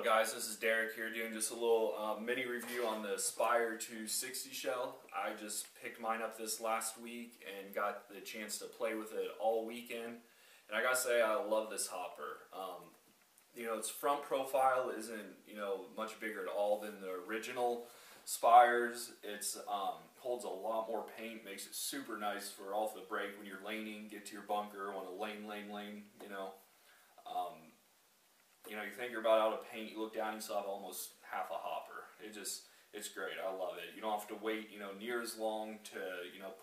up guys, this is Derek here doing just a little mini review on the Spire 260 shell. I just picked mine up this last week and got the chance to play with it all weekend. And I gotta say, I love this hopper. You know, its front profile isn't, much bigger at all than the original Spires. It's holds a lot more paint, makes it super nice for off the break when you're laning, get to your bunker, want to lane, you think you're about out of paint, you look down, you still have almost half a hopper. It's great. I love it. You don't have to wait, near as long to,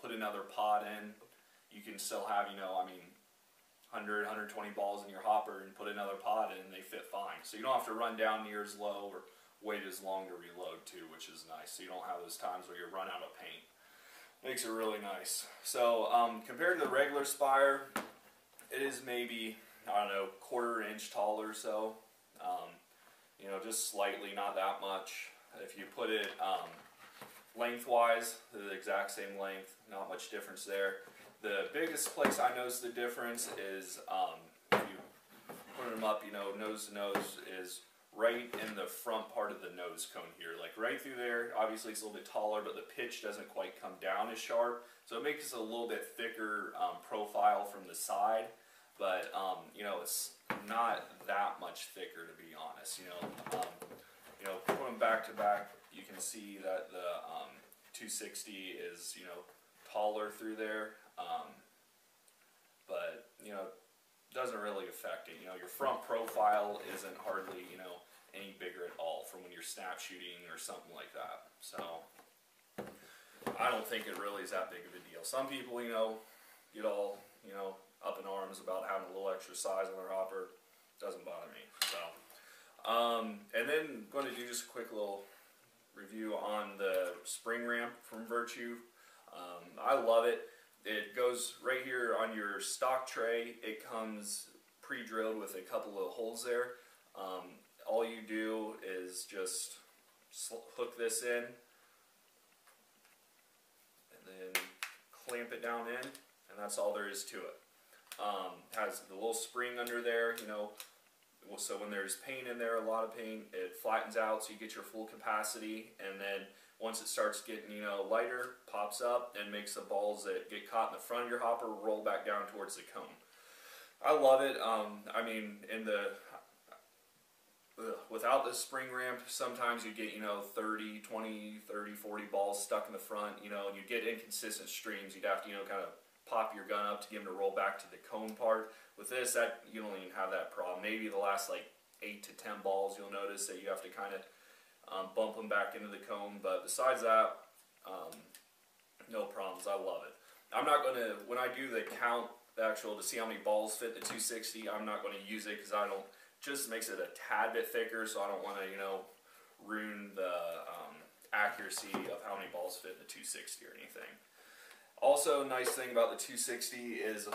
put another pot in. You can still have, 100, 120 balls in your hopper and put another pot in and they fit fine. So you don't have to run down near as low or wait as long to reload too, which is nice. So you don't have those times where you run out of paint. Makes it really nice. So compared to the regular Spire, it is maybe, I don't know, quarter-inch taller or so. Just slightly, not that much. If you put it lengthwise, they're the exact same length, not much difference there. The biggest place I notice the difference is if you put them up, nose to nose, is right in the front part of the nose cone here. Like right through there, obviously it's a little bit taller, but the pitch doesn't quite come down as sharp. So it makes it a little bit thicker profile from the side. But, it's not that much thicker, to be honest. Put them back to back, you can see that the 260 is, taller through there. But, doesn't really affect it. Your front profile isn't hardly, any bigger at all from when you're snap shooting or something like that. So, I don't think it really is that big of a deal. Some people, get all, up in arms about having a little extra size on their hopper. Doesn't bother me. So, and then going to do just a quick little review on the spring ramp from Virtue. I love it. It goes right here on your stock tray. It comes pre-drilled with a couple of holes there. All you do is just hook this in and then clamp it down in, and that's all there is to it. Has the little spring under there, so when there's paint in there, a lot of paint, it flattens out so you get your full capacity, and then once it starts getting, lighter, pops up and makes the balls that get caught in the front of your hopper roll back down towards the cone. I love it. Without the spring ramp, sometimes you get, 30, 20, 30, 40 balls stuck in the front, and you get inconsistent streams. You'd have to, kind of pop your gun up to get them to roll back to the cone part. With this, you don't even have that problem. Maybe the last 8 to 10 balls, you'll notice that you have to kind of bump them back into the cone. But besides that, no problems. I love it. I'm not going to, when I do the count, to see how many balls fit the 260, I'm not going to use it because just makes it a tad bit thicker, so I don't want to, ruin the accuracy of how many balls fit in the 260 or anything. Also, nice thing about the 260 is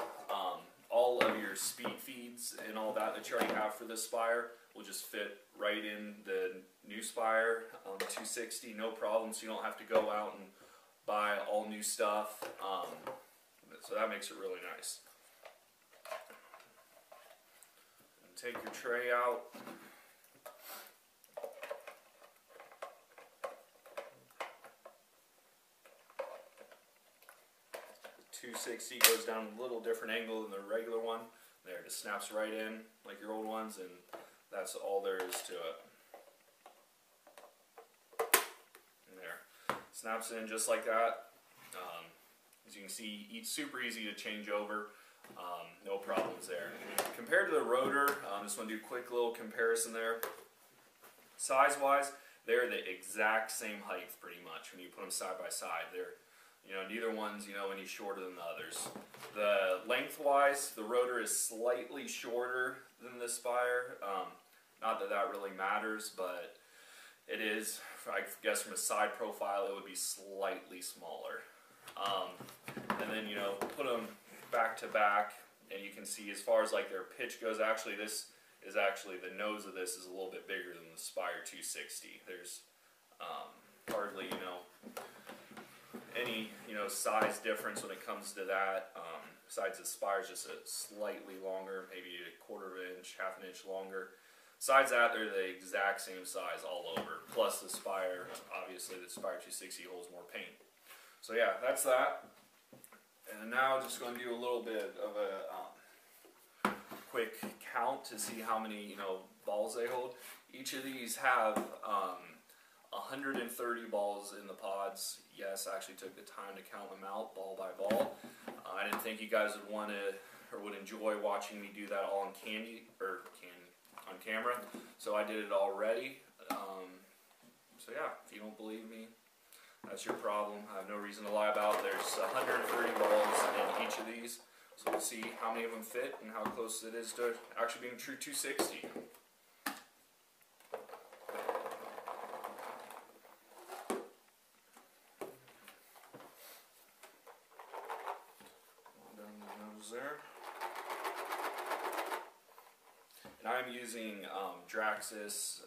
all of your speed feeds and all that you already have for this Spire will just fit right in the new Spire on the 260, no problem, so you don't have to go out and buy all new stuff. So that makes it really nice. And take your tray out. 260 goes down a little different angle than the regular one. There, it just snaps right in like your old ones, and that's all there is to it. And there, snaps in just like that. As you can see, it's super easy to change over. No problems there. Compared to the Rotor, just want to do a quick little comparison there. Size-wise, they're the exact same height pretty much when you put them side by side. They're neither one's, any shorter than the others. The lengthwise, the Rotor is slightly shorter than the Spire. Not that that really matters, but it is, I guess from a side profile, it would be slightly smaller. And then, put them back to back, and you can see as far as their pitch goes, actually this is the nose of this is a little bit bigger than the Spire 260. There's hardly, any size difference when it comes to that. Besides the Spire is just a slightly longer, maybe a quarter of an inch, half an inch longer. Besides that, they're the exact same size all over. Plus the Spire, obviously the Spire 260 holds more paint. So yeah, that's that. And now just going to do a little bit of a quick count to see how many balls they hold. Each of these have 130 balls in the pods. Yes, I actually took the time to count them out ball by ball. I didn't think you guys would want to or would enjoy watching me do that all on on camera, so I did it already. So yeah, if you don't believe me, that's your problem. I have no reason to lie about it. There's 130 balls in each of these, so we'll see how many of them fit and how close it is to actually being true 260. Down the nose there. And I'm using Draxis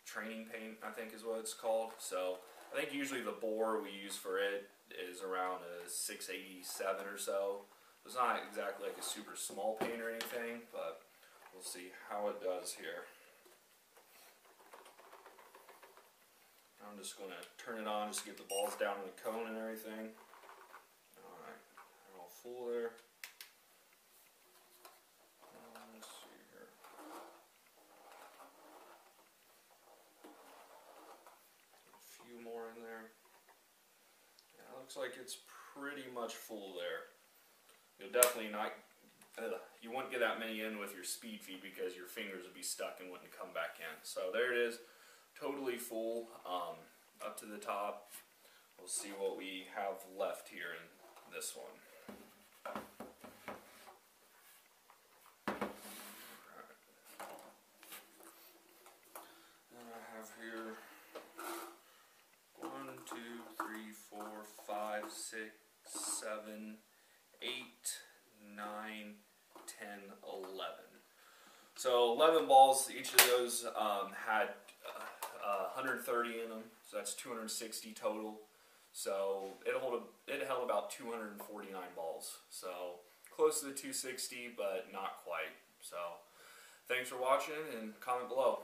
training paint, I think is what it's called. So I think usually the bore we use for it is around a 687 or so. It's not exactly like a super small paint or anything, but we'll see how it does here. I'm just going to turn it on just to get the balls down in the cone and everything. Alright, they're all full there. Let's see here. A few more in there. Yeah, it looks like it's pretty much full there. You'll definitely not, you wouldn't get that many in with your speed feed because your fingers would be stuck and wouldn't come back in. So there it is, totally full, up to the top. We'll see what we have left here in this one. Then I have here 1, 2, 3, 4, 5, 6, 7, 8, 9, 10, 11. So 11 balls, each of those had 130 in them, so that's 260 total. So it held about 249 balls. So close to the 260, but not quite. So thanks for watching and comment below.